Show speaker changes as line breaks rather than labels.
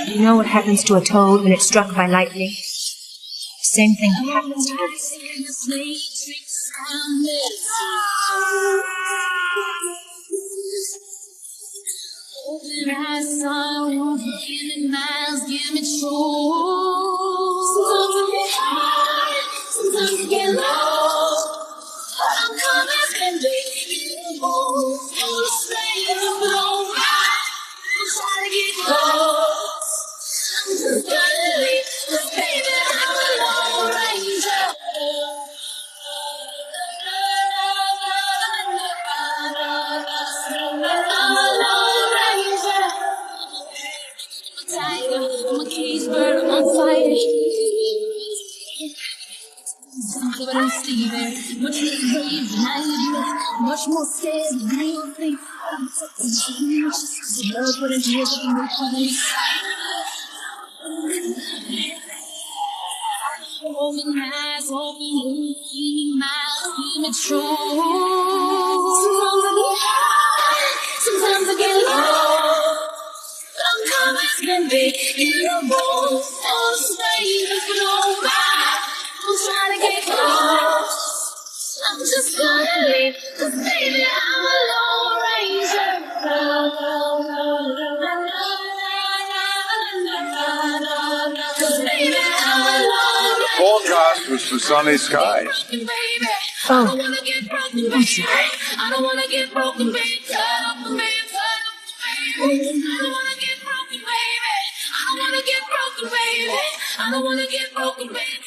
You know what happens to a toad when it's struck by lightning? The same thing happens to us.
Open eyes, sorrow, give me miles, give me truth. Sometimes I get high, sometimes I get low. But I'm coming and leaving home. You're straight to blow right. I'm trying to get close. I'm just gonna leave, 'cause baby, I'm a Lone Ranger. I'm a Lone Ranger. I'm a tiger, I'm a cage bird, I'm on fire. But I'm Steven, much more brave than I admit, much more scared than you think. Love what it is in my place. Open eyes, open moon, give me miles, give me truth. Sometimes I get high, sometimes I get low. But I'm coming to be beautiful. All strangers know right. I'm trying to get close. I'm just gonna leave, 'cause baby, I'm a Lone Ranger. Cause baby, I'm a Lone Ranger.
Forecast was for sunny skies.
Oh,
I'm sorry. I don't wanna get broken, baby. Cut up, baby. Cut up, baby. I don't wanna get broken, baby. I don't wanna get broken, baby. I don't wanna get broken, baby.